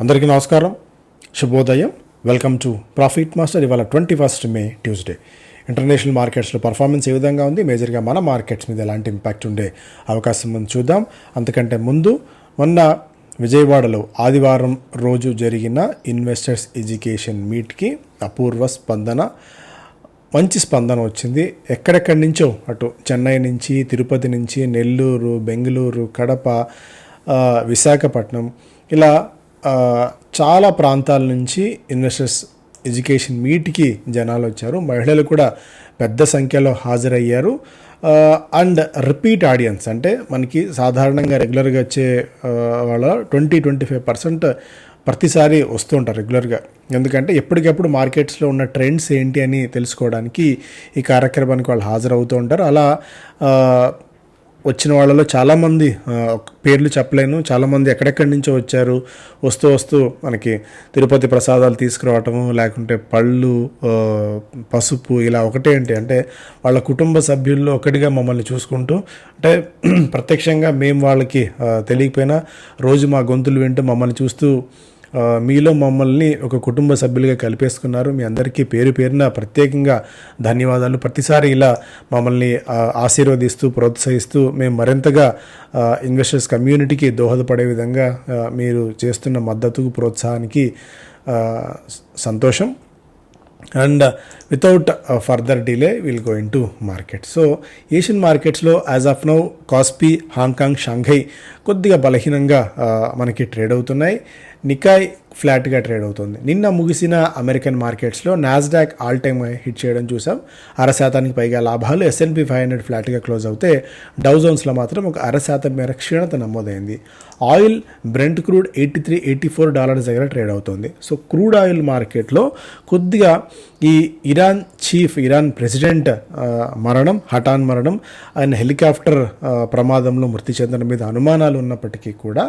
అందరికీ నమస్కారం, శుభోదయం. Welcome to profit master. ఇవాళ 21 మే ట్యూస్డే. ఇంటర్నేషనల్ మార్కెట్స్లో పర్ఫార్మెన్స్ ఏ విధంగా ఉంది, మేజర్గా మన మార్కెట్స్ మీద ఎలాంటి ఇంపాక్ట్ ఉండే అవకాశం ఉంది చూద్దాం. అంతకంటే ముందు మొన్న విజయవాడలో ఆదివారం రోజు జరిగిన ఇన్వెస్టర్స్ ఎడ్యుకేషన్ మీట్కి అపూర్వ స్పందన, మంచి స్పందన వచ్చింది. ఎక్కడెక్కడి నుంచో, అటు చెన్నై నుంచి, తిరుపతి నుంచి, నెల్లూరు, బెంగళూరు, కడప, విశాఖపట్నం, ఇలా చాలా ప్రాంతాల నుంచి ఇన్వెస్టర్స్ ఎడ్యుకేషన్ మీట్కి జనాలు వచ్చారు. మహిళలు కూడా పెద్ద సంఖ్యలో హాజరయ్యారు. అండ్ రిపీట్ ఆడియన్స్, అంటే మనకి సాధారణంగా రెగ్యులర్గా వచ్చే వాళ్ళ 20-25% ప్రతిసారి వస్తూ ఉంటారు రెగ్యులర్గా. ఎందుకంటే ఎప్పటికప్పుడు మార్కెట్స్లో ఉన్న ట్రెండ్స్ ఏంటి అని తెలుసుకోవడానికి ఈ కార్యక్రమానికి వాళ్ళు హాజరవుతూ ఉంటారు. అలా వచ్చిన వాళ్ళలో చాలామంది పేర్లు చెప్పలేను, చాలామంది ఎక్కడెక్కడి నుంచో వచ్చారు. వస్తూ వస్తూ మనకి తిరుపతి ప్రసాదాలు తీసుకురావటము, లేకుంటే పళ్ళు, పసుపు, ఇలా ఒకటే ఏంటి అంటే వాళ్ళ కుటుంబ సభ్యుల్లో ఒకటిగా మమ్మల్ని చూసుకుంటూ, అంటే ప్రత్యక్షంగా మేము వాళ్ళకి తెలియకపోయినా రోజు మా గొంతులు వింటూ మమ్మల్ని చూస్తూ మీలో మమ్మల్ని ఒక కుటుంబ సభ్యులుగా కలిపేసుకున్నారు. మీ అందరికీ పేరు పేరున ప్రత్యేకంగా ధన్యవాదాలు. ప్రతిసారి ఇలా మమ్మల్ని ఆశీర్వదిస్తూ, ప్రోత్సహిస్తూ మేము మరింతగా ఇన్వెస్టర్స్ కమ్యూనిటీకి దోహదపడే విధంగా మీరు చేస్తున్న మద్దతుకు, ప్రోత్సాహానికి సంతోషం. And without further delay will go in to market. So Asian మార్కెట్స్లో as of now Kospi, Hong Kong, Shanghai కొద్దిగా బలహీనంగా మనకి ట్రేడ్ అవుతున్నాయి. నికాయ్ ఫ్లాట్గా ట్రేడ్ అవుతుంది. నిన్న ముగిసిన అమెరికన్ మార్కెట్స్లో నాస్డాక్ ఆల్ టైమ్ హిట్ చేయడం చూసాం. 0.5% పైగా లాభాలు. S&P 500 ఫ్లాట్గా క్లోజ్ అవుతే డౌ జోన్స్లో మాత్రం ఒక 0.5% మేర క్షీణత నమోదైంది. ఆయిల్ బ్రెంట్ క్రూడ్ $83-84 దగ్గర ట్రేడ్ అవుతుంది. సో క్రూడ్ ఆయిల్ మార్కెట్లో కొద్దిగా ఈ ఇరాన్ ప్రెసిడెంట్ మరణం, హఠాన్ మరణం, ఆయన హెలికాప్టర్ ప్రమాదంలో మృతి చెందడం మీద అనుమానాలు ఉన్నప్పటికీ కూడా,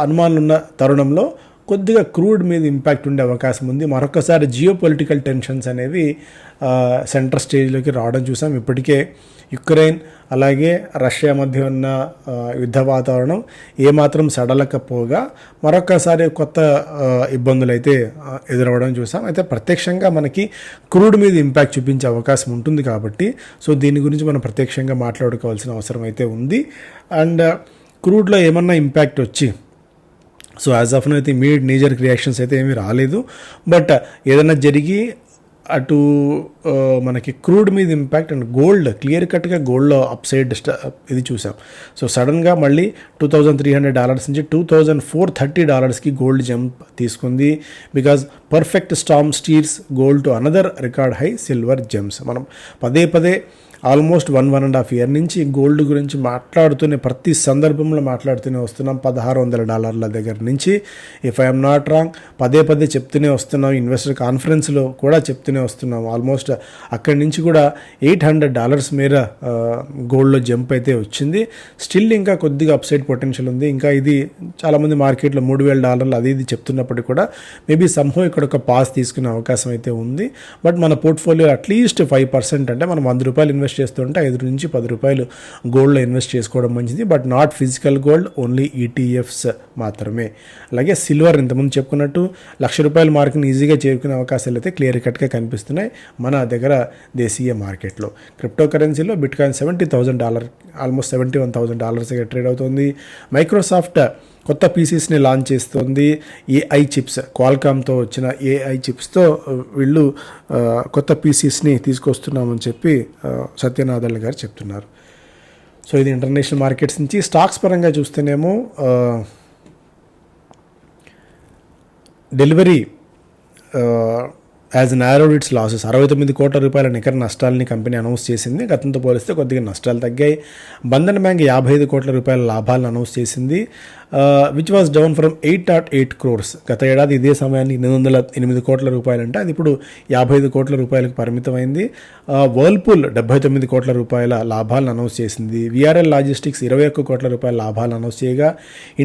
అనుమానాలు ఉన్న తరుణంలో కొద్దిగా క్రూడ్ మీద ఇంపాక్ట్ ఉండే అవకాశం ఉంది. మరొకసారి జియో పొలిటికల్ టెన్షన్స్ అనేవి సెంటర్ స్టేజ్లోకి రావడం చూసాం. ఇప్పటికే యుక్రెయిన్ అలాగే రష్యా మధ్య ఉన్న యుద్ధ వాతావరణం ఏమాత్రం సడలకపోగా మరొకసారి కొత్త ఇబ్బందులు అయితే ఎదురవ్వడం చూసాం. అయితే ప్రత్యక్షంగా మనకి క్రూడ్ మీద ఇంపాక్ట్ చూపించే అవకాశం ఉంటుంది కాబట్టి, సో దీని గురించి మనం ప్రత్యక్షంగా మాట్లాడుకోవాల్సిన అవసరం అయితే ఉంది. అండ్ క్రూడ్లో ఏమన్నా ఇంపాక్ట్ వచ్చి, సో యాజ్ ఆఫ్ నో అయితే ఇమీడియట్ నేజర్ రియాక్షన్స్ అయితే ఏమీ రాలేదు. బట్ ఏదైనా జరిగి అటు మనకి క్రూడ్ మీద ఇంపాక్ట్ అండ్ గోల్డ్, క్లియర్ కట్గా గోల్డ్లో అప్ సైడ్ ఇది చూసాం. సో సడన్గా మళ్ళీ $2,300 నుంచి $2,430కి గోల్డ్ జంప్ తీసుకుంది. Because perfect storm steers gold to another record high silver gems. మనం పదే పదే ఆల్మోస్ట్ 1.5 year నుంచి గోల్డ్ గురించి ప్రతి సందర్భంలో మాట్లాడుతూనే వస్తున్నాం. $1,600 దగ్గర నుంచి, ఇఫ్ ఐఎమ్ నాట్ రాంగ్, పదే చెప్తూనే వస్తున్నాం. ఇన్వెస్టర్ కాన్ఫరెన్స్లో కూడా చెప్తూనే వస్తున్నాం. ఆల్మోస్ట్ అక్కడి నుంచి కూడా $800 మేర గోల్డ్లో జంప్ అయితే వచ్చింది. స్టిల్ ఇంకా కొద్దిగా అప్సైడ్ పొటెన్షియల్ ఉంది. ఇంకా ఇది చాలామంది మార్కెట్లో $3,000 అది ఇది చెప్తున్నప్పటికీ కూడా మేబీ సంహో ఇక్కడ ఒక పాస్ తీసుకునే అవకాశం అయితే ఉంది. బట్ మన పోర్ట్ఫోలియో అట్లీస్ట్ 5%, అంటే మనం $100 ఇన్వెస్ట్ చేస్తుంటే $5 నుంచి $10 గోల్డ్లో ఇన్వెస్ట్ చేసుకోవడం మంచిది. But not physical gold, only ETFs మాత్రమే. అలాగే సిల్వర్, ఇంతకుముందు చెప్పుకున్నట్టు $1,00,000 మార్కుని ఈజీగా చేరుకునే అవకాశాలు అయితే క్లియర్ కట్గా కనిపిస్తున్నాయి మన దగ్గర దేశీయ మార్కెట్లో. క్రిప్టో కరెన్సీలో బిట్కాయిన్ $70,000, ఆల్మోస్ట్ $71,000 ట్రేడ్ అవుతుంది. మైక్రోసాఫ్ట్ కొత్త పీసీస్ని లాంచ్ చేస్తుంది. AI చిప్స్, క్వాల్కామ్తో వచ్చిన AI చిప్స్తో వీళ్ళు కొత్త పీసీస్ని తీసుకొస్తున్నామని చెప్పి సత్యనాదల్ గారు చెప్తున్నారు. సో ఇది ఇంటర్నేషనల్ మార్కెట్స్ నుంచి. స్టాక్స్ పరంగా చూస్తేనేమో డెలివరీ యాజ్ నారోడ్ ఇట్స్ లాసెస్. $69 కోట్ల నికర నష్టాలని కంపెనీ అనౌన్స్ చేసింది. గతంతో పోలిస్తే కొద్దిగా నష్టాలు తగ్గాయి. బంధన్ బ్యాంక్ $55 కోట్ల లాభాలను అనౌన్స్ చేసింది, which was down from 8.8 crores. గత ఏడాది ఇదే సమయానికి $808 కోట్ల అంటే అది ఇప్పుడు $55 కోట్ల పరిమితమైంది. వర్ల్పూల్ $79 కోట్ల లాభాలను అనౌన్స్ చేసింది. VRL లాజిస్టిక్స్ $21 కోట్ల లాభాలను అనౌన్స్ చేయగా,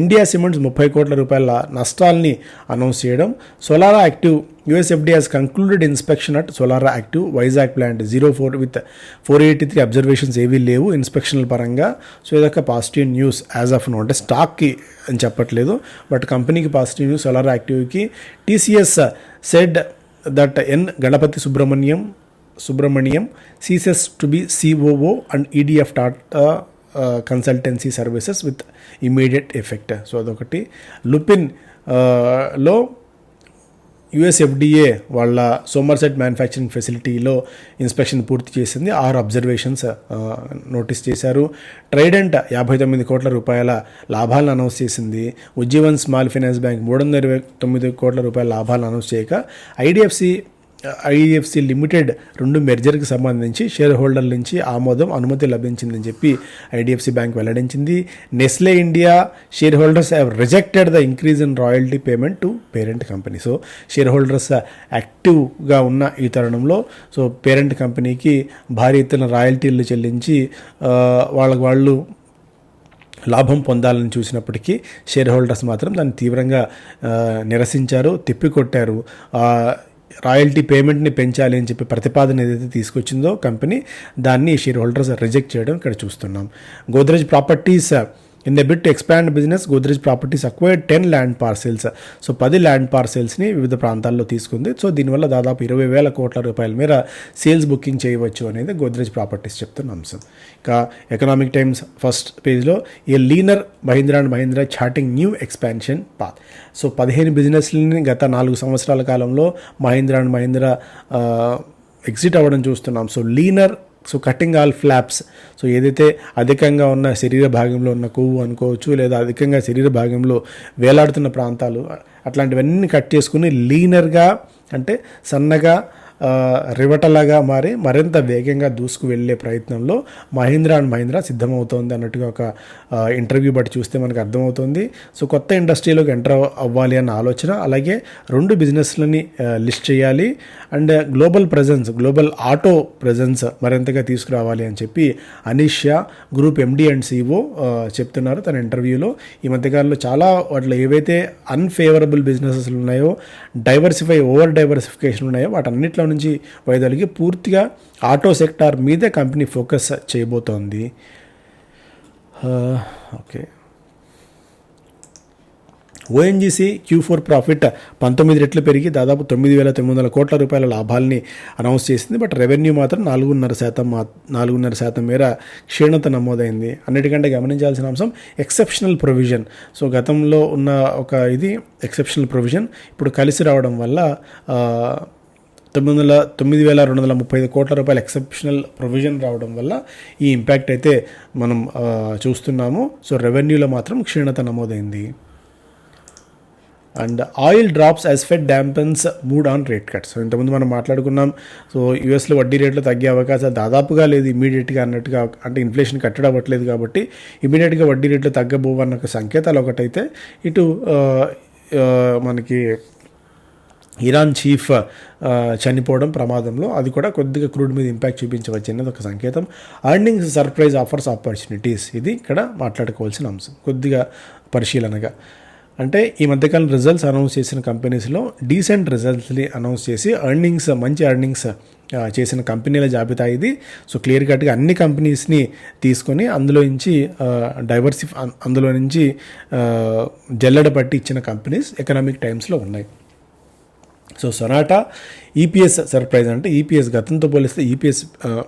ఇండియా సిమెంట్స్ $30 కోట్ల నష్టాలని అనౌన్స్ చేయడం. Solara active USFDA has concluded inspection at Solara Active Vizag plant 04 with 483 observations ఏవీ లేవు ఇన్స్పెక్షన్ల పరంగా. సో ఇదొక positive news as of now. అంటే స్టాక్కి అని చెప్పట్లేదు, బట్ కంపెనీకి పాజిటివ్ న్యూస్. సోలార్ యాక్టివ్కి TCS said that N Ganapathy Subramaniam ceases to be COO and ED of Tata consultancy services with immediate effect. So అదొకటి. లుపిన్ లో USFDA వాళ్ళ సోమర్సెట్ మ్యానుఫ్యాక్చరింగ్ ఫెసిలిటీలో ఇన్స్పెక్షన్ పూర్తి చేసింది. 6 అబ్జర్వేషన్స్ నోటీస్ చేశారు. ట్రైడెంట్ 59 కోట్ల రూపాయల లాభాలను అనౌన్స్ చేసింది. ఉజ్జీవన్ స్మాల్ ఫైనాన్స్ బ్యాంక్ 329 కోట్ల రూపాయల లాభాలను అనౌన్స్ చేయక ఐడిఎఫ్సి లిమిటెడ్ 2 మెర్జర్కి సంబంధించి షేర్ హోల్డర్ల నుంచి అనుమతి లభించిందని చెప్పి ఐడిఎఫ్సి బ్యాంక్ వెల్లడించింది. Nestle India share holders have rejected the increase in royalty payment to parent company. So share holders యాక్టివ్గా ఉన్న ఈ తరుణంలో సో పేరెంట్ కంపెనీకి భారీ ఎత్తున రాయల్టీలు చెల్లించి వాళ్ళు లాభం పొందాలని చూసినప్పటికీ షేర్ హోల్డర్స్ మాత్రం దాన్ని తీవ్రంగా నిరసించారు, తిప్పికొట్టారు. రాయల్టీ పేమెంట్ని పెంచాలి అని చెప్పి ప్రతిపాదన ఏదైతే తీసుకొచ్చిందో కంపెనీ, దాన్ని షేర్ హోల్డర్స్ రిజెక్ట్ చేయడం ఇక్కడ చూస్తున్నాం. Godrej properties in the bit to expand business, Godrej properties acquired 10 land parcels. So 10 land పార్సెల్స్ని వివిధ ప్రాంతాల్లో తీసుకుంది. సో దీనివల్ల దాదాపు 20,000 కోట్ల రూపాయల మేర సేల్స్ బుకింగ్ చేయవచ్చు అనేది గోద్రేజ్ ప్రాపర్టీస్ చెప్తున్న అంశం. ఇంకా ఎకనామిక్ టైమ్స్ ఫస్ట్ పేజ్లో a leaner Mahindra and Mahindra charting new expansion path. So 15 బిజినెస్లని గత 4 సంవత్సరాల కాలంలో మహీంద్రా అండ్ మహీంద్రా ఎగ్జిట్ అవ్వడం చూస్తున్నాం. So linear, so cutting all flops. So ఏదైతే అధికంగా ఉన్న శరీర భాగంలో ఉన్న కొవ్వు అనుకోవచ్చు, లేదా అధికంగా శరీర భాగంలో వేలాడుతున్న ప్రాంతాలు, అట్లాంటివన్నీ కట్ చేసుకుని లీనర్గా అంటే సన్నగా రివటలాగా మారి మరింత వేగంగా దూసుకు వెళ్ళే ప్రయత్నంలో మహీంద్రా అండ్ మహీంద్రా సిద్ధమవుతోంది అన్నట్టుగా ఒక ఇంటర్వ్యూ బట్టి చూస్తే మనకు అర్థమవుతుంది. సో కొత్త ఇండస్ట్రీలోకి ఎంటర్ అవ్వాలి అన్న ఆలోచన, అలాగే 2 బిజినెస్లని లిస్ట్ చేయాలి అండ్ గ్లోబల్ ఆటో ప్రెజెన్స్ మరింతగా తీసుకురావాలి అని చెప్పి Anish Shah group MD and CEO చెప్తున్నారు తన ఇంటర్వ్యూలో. ఈ మధ్యకాలంలో చాలా వాటిలో ఏవైతే అన్ఫేవరబుల్ బిజినెసెస్ ఉన్నాయో, ఓవర్ డైవర్సిఫికేషన్ ఉన్నాయో వాటన్నిటిలో నుంచి వైదొలిగి పూర్తిగా ఆటో సెక్టార్ మీదే కంపెనీ ఫోకస్ చేయబోతోంది. ఓకే. ONGC Q4 ప్రాఫిట్ 19 రెట్లు పెరిగి దాదాపు 9,900 కోట్ల రూపాయల లాభాలని అనౌన్స్ చేసింది. బట్ రెవెన్యూ మాత్రం 4.5% మేర క్షీణత నమోదైంది. అన్నిటికంటే గమనించాల్సిన అంశం ఎక్సెప్షనల్ ప్రొవిజన్. సో గతంలో ఉన్న ఒక ఇది ఎక్సెప్షనల్ ప్రొవిజన్ ఇప్పుడు కలిసి రావడం వల్ల 9,235 కోట్ల రూపాయల ఎక్సెప్షనల్ ప్రొవిజన్ రావడం వల్ల ఈ ఇంపాక్ట్ అయితే మనం చూస్తున్నాము. సో రెవెన్యూలో మాత్రం క్షీణత నమోదైంది. And oil drops as fed dampens mood on rate cuts. So ఇంతకుముందు మనం మాట్లాడుకున్నాం. సో యూఎస్లో వడ్డీ రేట్లు తగ్గే అవకాశాలు దాదాపుగా లేదు ఇమీడియట్గా అన్నట్టుగా, అంటే ఇన్ఫ్లేషన్ కట్టడి అవ్వట్లేదు కాబట్టి ఇమీడియట్గా వడ్డీ రేట్లు తగ్గబోవన్న ఒక సంకేతాలు ఒకటైతే, ఇటు మనకి ఇరాన్ చీఫ్ చనిపోవడం ప్రమాదంలో అది కూడా కొద్దిగా క్రూడ్ మీద ఇంపాక్ట్ చూపించవచ్చు అనేది ఒక సంకేతం. ఎర్నింగ్స్ సర్ప్రైజ్ ఆఫర్స్ ఆపర్చునిటీస్, ఇది ఇక్కడ మాట్లాడుకోవాల్సిన అంశం కొద్దిగా పరిశీలనగా. అంటే ఈ మధ్యకాలం రిజల్ట్స్ అనౌన్స్ చేసిన కంపెనీస్లో డీసెంట్ రిజల్ట్స్ని అనౌన్స్ చేసి మంచి ఎర్నింగ్స్ చేసిన కంపెనీల జాబితా ఇది. సో క్లియర్ కట్గా అన్ని కంపెనీస్ని తీసుకొని అందులో నుంచి జల్లెడ పట్టి ఇచ్చిన కంపెనీస్ ఎకనామిక్ టైమ్స్లో ఉన్నాయి. సో సొనాటా ఈపీఎస్ సర్ప్రైజ్, అంటే ఈపీఎస్ గతంతో పోలిస్తే ఈపీఎస్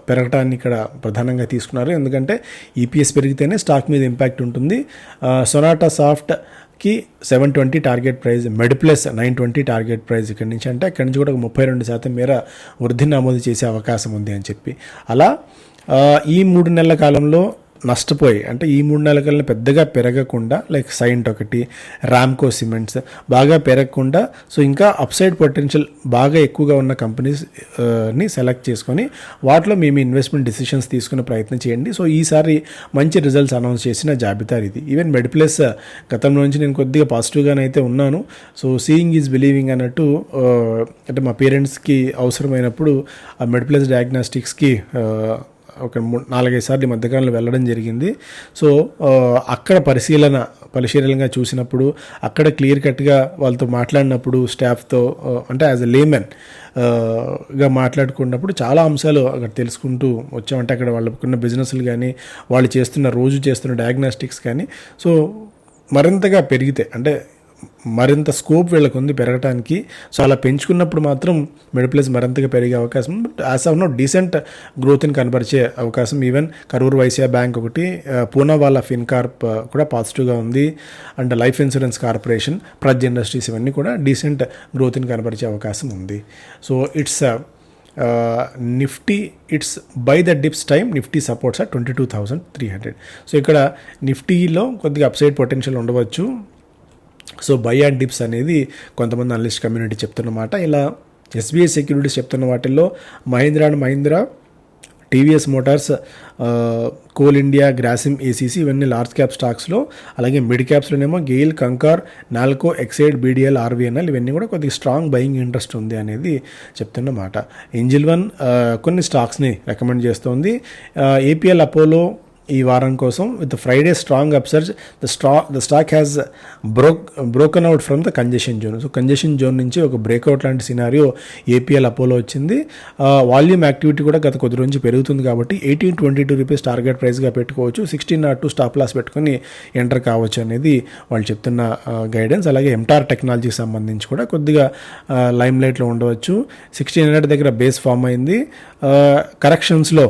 పెరగటాన్ని ఇక్కడ ప్రధానంగా తీసుకున్నారు. ఎందుకంటే ఈపీఎస్ పెరిగితేనే స్టాక్ మీద ఇంపాక్ట్ ఉంటుంది. సొనాటా సాఫ్ట్కి 720 target price, MedPlus 920 target price ఇక్కడి నుంచి, అంటే అక్కడి నుంచి కూడా 32% మేర వృద్ధి నమోదు చేసే అవకాశం ఉంది అని చెప్పి. అలా ఈ 3 నెలల కాలంలో నష్టపోయి, అంటే ఈ 3 నెలల కల్లా పెద్దగా పెరగకుండా, లైక్ సైంట్ ఒకటి, రామ్కో సిమెంట్స్ బాగా పెరగకుండా, సో ఇంకా అప్సైడ్ పొటెన్షియల్ బాగా ఎక్కువగా ఉన్న కంపెనీస్ని సెలెక్ట్ చేసుకొని వాటిలో మేము ఇన్వెస్ట్మెంట్ డిసిషన్స్ తీసుకునే ప్రయత్నం చేయండి. సో ఈసారి మంచి రిజల్ట్స్ అనౌన్స్ చేసిన జాబితా ఇది. ఈవెన్ మెడ్ప్లస్ గతంలో నుంచి నేను కొద్దిగా పాజిటివ్గానే అయితే ఉన్నాను. సో సీయింగ్ ఈజ్ బిలీవింగ్ అన్నట్టు, అంటే మా పేరెంట్స్కి అవసరమైనప్పుడు ఆ మెడ్ప్లస్ డయాగ్నాస్టిక్స్కి ఒక 4-5 సార్లు ఈ మధ్యకాలంలో వెళ్ళడం జరిగింది. సో అక్కడ పరిశీలనగా చూసినప్పుడు, అక్కడ క్లియర్ కట్గా వాళ్ళతో మాట్లాడినప్పుడు, స్టాఫ్తో అంటే యాజ్ ఎ లేమెన్ గా మాట్లాడుకున్నప్పుడు చాలా అంశాలు అక్కడ తెలుసుకుంటూ వచ్చామంటే, అక్కడ వాళ్ళకున్న బిజినెస్లు కానీ, వాళ్ళు రోజు చేస్తున్న డయాగ్నాస్టిక్స్ కానీ, సో మరింతగా పెరిగితే అంటే మరింత స్కోప్ వీళ్ళకు ఉంది పెరగడానికి. సో అలా పెంచుకున్నప్పుడు మాత్రం మిడిల్ ప్లేస్ మరింతగా పెరిగే అవకాశం, but as of now decent గ్రోత్ని కనబరిచే అవకాశం. ఈవెన్ కరూర్ వైశ్య బ్యాంక్ ఒకటి, పూనా వాళ్ళ ఫిన్కార్ప్ కూడా పాజిటివ్గా ఉంది, and life insurance corporation, Praj industries ఇవన్నీ కూడా డీసెంట్ గ్రోత్ని కనబరిచే అవకాశం ఉంది. So it's Nifty it's by the dips time Nifty supports 22,300. So ఇక్కడ నిఫ్టీలో కొద్దిగా అప్సైడ్ పొటెన్షియల్ ఉండవచ్చు. సో బై అండ్ డిప్స్ అనేది కొంతమంది అనలిస్ట్ కమ్యూనిటీ చెప్తున్నమాట. ఇలా ఎస్బీఐ సెక్యూరిటీస్ చెప్తున్న వాటిల్లో Mahindra and Mahindra, TVS motors, Coal India, Grasim, ACC ఇవన్నీ లార్జ్ క్యాప్ స్టాక్స్లో. అలాగే మిడ్ క్యాప్స్లోనేమో GAIL, Concor, Nalco, Exide, BDL, RVNL ఇవన్నీ కూడా కొద్దిగా స్ట్రాంగ్ బయింగ్ ఇంట్రెస్ట్ ఉంది అనేది చెప్తున్నమాట. ఏంజిల్ వన్ కొన్ని స్టాక్స్ని రికమెండ్ చేస్తోంది. ఏపీఎల్ అపోలో ఈ వారం కోసం with Friday strong upsurge, the stock has broken out from the congestion zone. So congestion zone నుంచి ఒక బ్రేక్అవుట్ లాంటి సినారియో ఏపీఎల్ అపోలో వచ్చింది. వాల్యూమ్ యాక్టివిటీ కూడా గత కొద్ది రోజు పెరుగుతుంది కాబట్టి 1822 రూపీస్ టార్గెట్ ప్రైస్గా పెట్టుకోవచ్చు. 1602 స్టాప్ లాస్ పెట్టుకొని ఎంటర్ కావచ్చు అనేది వాళ్ళు చెప్తున్న గైడెన్స్. అలాగే ఎంటార్ టెక్నాలజీకి సంబంధించి కూడా కొద్దిగా లైమ్ లైట్లో ఉండవచ్చు. 1600 దగ్గర బేస్ ఫామ్ అయింది. కరెక్షన్స్లో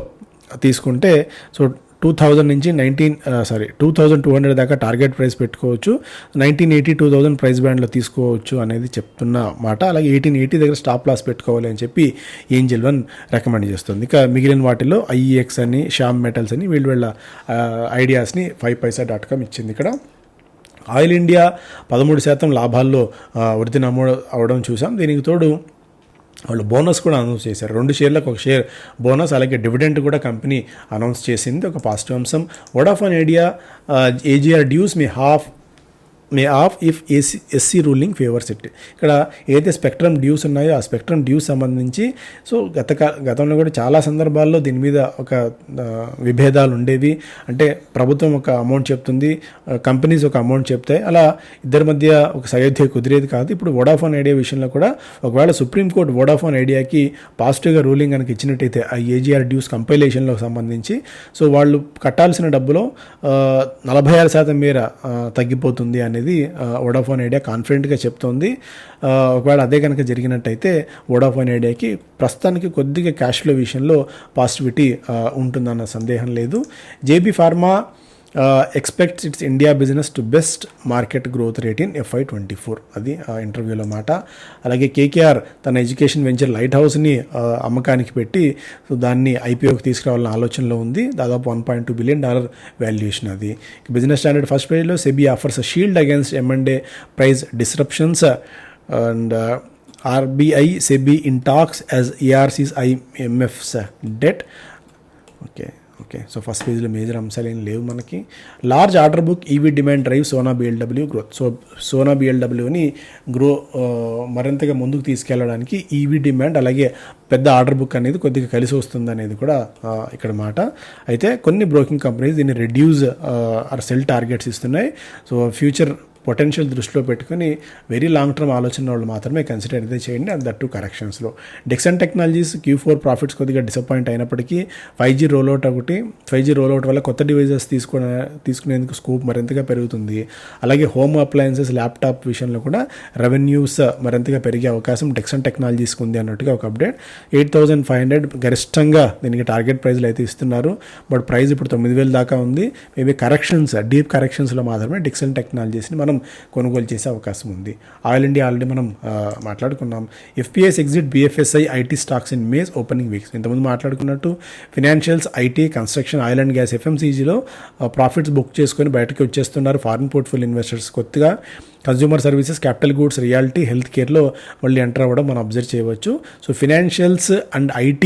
తీసుకుంటే సో 2000 నుంచి 2200 దాకా టార్గెట్ ప్రైస్ పెట్టుకోవచ్చు. 1980, 2000 ప్రైస్ బ్యాండ్లో తీసుకోవచ్చు అనేది చెప్తున్న మాట. అలాగే 1880 దగ్గర స్టాప్ లాస్ పెట్టుకోవాలి అని చెప్పి ఏంజిల్ వన్ రికమెండ్ చేస్తుంది. ఇక మిగిలిన వాటిలో ఐఈఎక్స్ అని, శ్యామ్ మెటల్స్ అని వీళ్ళ ఐడియాస్ని 5paisa.com ఇచ్చింది. ఇక్కడ ఆయిల్ ఇండియా 13% లాభాల్లో వృద్ధి నమోదు అవడం చూసాం. దీనికి తోడు వాళ్ళు బోనస్ కూడా అనౌన్స్ చేశారు. 2 షేర్లకు 1 షేర్ బోనస్, అలాగే డివిడెంట్ కూడా కంపెనీ అనౌన్స్ చేసింది. ఒక పాజిటివ్ అంశం. Vodafone Idea AGR dues may off if SC ruling favours it. ఇక్కడ ఏదైతే స్పెక్ట్రమ్ డ్యూస్ ఉన్నాయో ఆ స్పెక్ట్రమ్ డ్యూస్ సంబంధించి సో గతంలో కూడా చాలా సందర్భాల్లో దీని మీద ఒక విభేదాలు ఉండేవి. అంటే ప్రభుత్వం ఒక అమౌంట్ చెప్తుంది, కంపెనీస్ ఒక అమౌంట్ చెప్తాయి, అలా ఇద్దరి మధ్య ఒక సయోధ్య కుదిరేది కాదు. ఇప్పుడు వోడాఫోన్ ఐడియా విషయంలో కూడా ఒకవేళ సుప్రీంకోర్టు వోడాఫోన్ ఐడియాకి పాజిటివ్గా రూలింగ్ కనుక ఇచ్చినట్టయితే ఆ ఏజీఆర్ డ్యూస్ కంపైలేషన్లో సంబంధించి సో వాళ్ళు కట్టాల్సిన డబ్బులో 46% మేర తగ్గిపోతుంది అనేది వోడాఫోన్ ఐడియా కాన్ఫిడెంట్గా చెప్తోంది. ఒకవేళ అదే కనుక జరిగినట్టయితే వోడాఫోన్ ఐడియాకి ప్రస్తుతానికి కొద్దిగా క్యాష్ ఫ్లో విషయంలో పాజిటివిటీ ఉంటుందన్న సందేహం లేదు. JB pharma expects it's India business to best market growth rate in FY24. అది ఇంటర్వ్యూలో మాట. అలాగే కేకేఆర్ తన ఎడ్యుకేషన్ వెంచర్ లైట్ హౌస్ని అమ్మకానికి పెట్టి సో దాన్ని ఐపీఓకి తీసుకురావాలన్న ఆలోచనలో ఉంది. దాదాపు $1.2 బిలియన్ వాల్యుయేషన్ అది. బిజినెస్ స్టాండర్డ్ ఫస్ట్ పేజ్లో SEBI offers shield against M&A price disruptions and RBI SEBI in talks as ARC's IMF's డెట్. ఓకే సో ఫస్ట్ పేజ్లో మేజర్ అంశాలు ఏం లేవు మనకి. Large order book EV demand drive Sona BLW గ్రోత్. So Sona BLWని మరింతగా ముందుకు తీసుకెళ్ళడానికి ఈవీ డిమాండ్ అలాగే పెద్ద ఆర్డర్ బుక్ అనేది కొద్దిగా కలిసి వస్తుంది అనేది కూడా ఇక్కడ మాట. అయితే కొన్ని బ్రోకింగ్ కంపెనీస్ దీన్ని రెడ్యూస్ సెల్ టార్గెట్స్ ఇస్తున్నాయి. సో ఫ్యూచర్ పొటెన్షియల్ దృష్టిలో పెట్టుకుని వెరీ లాంగ్ టర్మ్ ఆలోచన వాళ్ళు మాత్రమే కన్సిడర్ అయితే చేయండి. అండ్ దట్ 2 కరెక్షన్స్లో. డెక్సన్ టెక్నాలజీస్ Q4 ప్రాఫిట్స్ కొద్దిగా డిసప్పాయింట్ అయినప్పటికీ 5G రోల్అవుట్ ఒకటి, 5G రోల్అవుట్ వల్ల కొత్త డివైజెస్ తీసుకునేందుకు స్కోప్ మరింతగా పెరుగుతుంది. అలాగే హోమ్ అప్లయన్సెస్, ల్యాప్టాప్ విషయంలో కూడా రెవెన్యూస్ మరింతగా పెరిగే అవకాశం డెక్సన్ టెక్నాలజీస్కి ఉంది అన్నట్టుగా ఒక అప్డేట్. 8,500 గరిష్టంగా దీనికి టార్గెట్ ప్రైజ్లు అయితే ఇస్తున్నారు. బట్ ప్రైస్ ఇప్పుడు 9,000 దాకా ఉంది. మేబీ కరెక్షన్స్, డీప్ కరెక్షన్స్లో మాత్రమే డెక్సన్ టెక్నాలజీస్ని మనం కొనుగోలు చేసే అవకాశం ఉంది. ఆయిల్ ఇండియా ఆల్రెడీ మనం మాట్లాడుకున్నాం. FPIs exit BFSI IT stocks in May's opening weeks. ఇంతకుముందు మాట్లాడుకున్నట్టు financials, IT, construction, oil and gas, FMCGలో ప్రాఫిట్స్ బుక్ చేసుకొని బయటకు వచ్చేస్తున్నారు ఫారిన్ పోర్ట్ఫోలియో ఇన్వెస్టర్స్. కొత్తగా consumer services, capital goods, reality, health కేర్లో మళ్ళీ ఎంటర్ అవ్వడం మనం అబ్జర్వ్ చేయవచ్చు. So financials and IT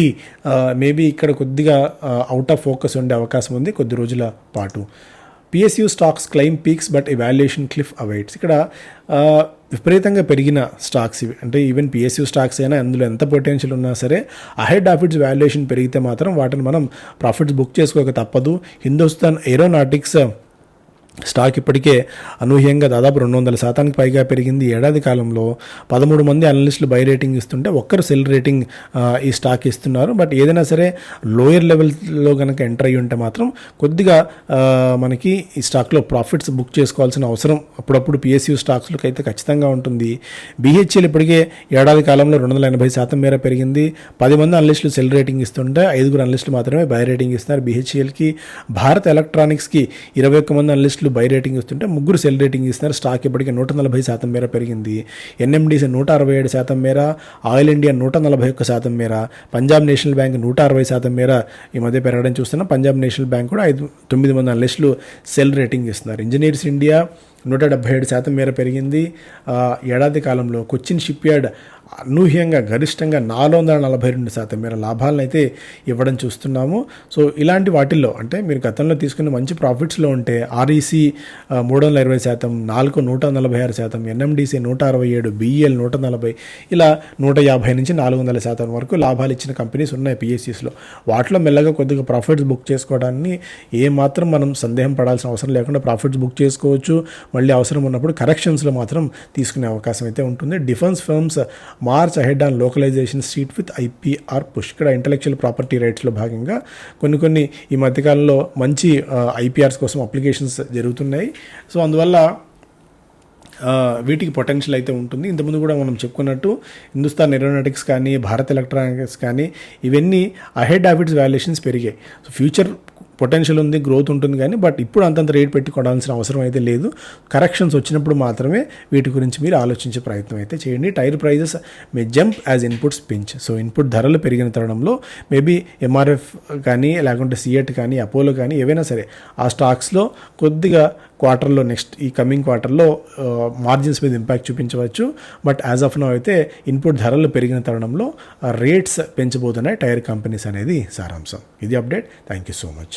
maybe ఇక్కడ కొద్దిగా అవుట్ ఆఫ్ ఫోకస్ ఉండే అవకాశం ఉంది కొద్ది రోజుల పాటు. PSU stocks claim peaks but evaluation cliff awaits. ఇక్కడ విపరీతంగా పెరిగిన స్టాక్స్ ఇవి. అంటే ఈవెన్ PSU స్టాక్స్ అయినా అందులో ఎంత పొటెన్షియల్ ఉన్నా సరే అహెడ్ ఆఫ్ ఇట్స్ వాల్యుయేషన్ పెరిగితే మాత్రం వాటిని మనం ప్రాఫిట్స్ బుక్ చేసుకోక తప్పదు. హిందుస్థాన్ ఏరోనాటిక్స్ స్టాక్ ఇప్పటికే అనూహ్యంగా దాదాపు 200% పైగా పెరిగింది. ఏడాది కాలంలో 13 మంది అనలిస్టులు బై రేటింగ్ ఇస్తుంటే ఒక్కరు సెల్ రేటింగ్ ఈ స్టాక్ ఇస్తున్నారు. బట్ ఏదైనా సరే లోయర్ లెవెల్లో కనుక ఎంటర్ అయ్యి ఉంటే మాత్రం కొద్దిగా మనకి ఈ స్టాక్లో ప్రాఫిట్స్ బుక్ చేసుకోవాల్సిన అవసరం అప్పుడప్పుడు పిఎస్యూ స్టాక్స్లకు అయితే ఖచ్చితంగా ఉంటుంది. బిహెచ్ఎల్ ఇప్పటికే ఏడాది కాలంలో 280% మేర పెరిగింది. 10 మంది అనలిస్టులు సెల్ రేటింగ్ ఇస్తుంటే 5 అనలిస్టులు మాత్రమే బై రేటింగ్ ఇస్తున్నారు బిహెచ్ఎల్కి. భారత్ ఎలక్ట్రానిక్స్కి 21 మంది అనలిస్టులు బై రేటింగ్ ఇస్తుంటే 3 సెల్ రేటింగ్ ఇస్తున్నారు. స్టాక్ ఇప్పటికే 140% మేర పెరిగింది. ఎన్ఎండిసి 167% మేర, ఆయిల్ ఇండియా 141% మేర, పంజాబ్ నేషనల్ బ్యాంక్ 160% మేర ఈ మధ్య పెరగడం చూస్తున్నాం. పంజాబ్ నేషనల్ బ్యాంక్ కూడా 9 మంది అనలిస్టులు సెల్ రేటింగ్ ఇస్తున్నారు. ఇంజనీర్స్ ఇండియా 177% మేర పెరిగింది. ఏడాది కాలంలో కొచ్చిన్ షిప్ యార్డ్ అనూహ్యంగా గరిష్టంగా 442% మేర లాభాలను అయితే ఇవ్వడం చూస్తున్నాము. సో ఇలాంటి వాటిల్లో అంటే మీరు గతంలో తీసుకున్న మంచి ప్రాఫిట్స్లో ఉంటే ఆర్ఈసీ 320%, నాల్కో 146%, ఎన్ఎండిసి 167%, బిఈఎల్ 140%, ఇలా 150 నుంచి 400% వరకు లాభాలు ఇచ్చిన కంపెనీస్ ఉన్నాయి పిఎస్సిస్లో. వాటిలో మెల్లగా కొద్దిగా ప్రాఫిట్స్ బుక్ చేసుకోవడాన్ని ఏమాత్రం మనం సందేహం పడాల్సిన అవసరం లేకుండా ప్రాఫిట్స్ బుక్ చేసుకోవచ్చు. మళ్ళీ అవసరం ఉన్నప్పుడు కరెక్షన్స్లో మాత్రం తీసుకునే అవకాశం అయితే ఉంటుంది. Defence firms March ahead on localisation seat with IPR push. ఇక్కడ ఇంటలెక్చువల్ ప్రాపర్టీ రైట్స్లో భాగంగా కొన్ని ఈ మధ్యకాలంలో మంచి ఐపీఆర్స్ కోసం అప్లికేషన్స్ జరుగుతున్నాయి. సో అందువల్ల వీటికి పొటెన్షియల్ అయితే ఉంటుంది. ఇంతకుముందు కూడా మనం చెప్పుకున్నట్టు హిందుస్థాన్ ఏరోనాటిక్స్ కానీ, భారత్ ఎలక్ట్రానిక్స్ కానీ ఇవన్నీ అహెడ్ ఆఫ్ వాల్యుయేషన్స్ పెరిగాయి. సో ఫ్యూచర్ పొటెన్షియల్ ఉంది, గ్రోత్ ఉంటుంది, కానీ బట్ ఇప్పుడు అంతంత రేట్ పెట్టి కొనాల్సిన అవసరం అయితే లేదు. కరెక్షన్స్ వచ్చినప్పుడు మాత్రమే వీటి గురించి మీరు ఆలోచించే ప్రయత్నం అయితే చేయండి. Tyre prices may jump as inputs pinch. So input ధరలు పెరిగిన తరుణంలో మేబీ ఎంఆర్ఎఫ్ కానీ, లేకుంటే సిఎట్ కానీ, అపోలో కానీ ఏవైనా సరే ఆ స్టాక్స్లో కొద్దిగా క్వార్టర్లో నెక్స్ట్ ఈ కమింగ్ క్వార్టర్లో మార్జిన్స్ మీద ఇంపాక్ట్ చూపించవచ్చు. బట్ యాజ్ ఆఫ్ నౌ అయితే ఇన్పుట్ ధరలు పెరిగిన తరుణంలో రేట్స్ పెంచబోతున్నాయి టైర్ కంపెనీస్ అనేది సారాంశం. ఇది update. Thank you so much.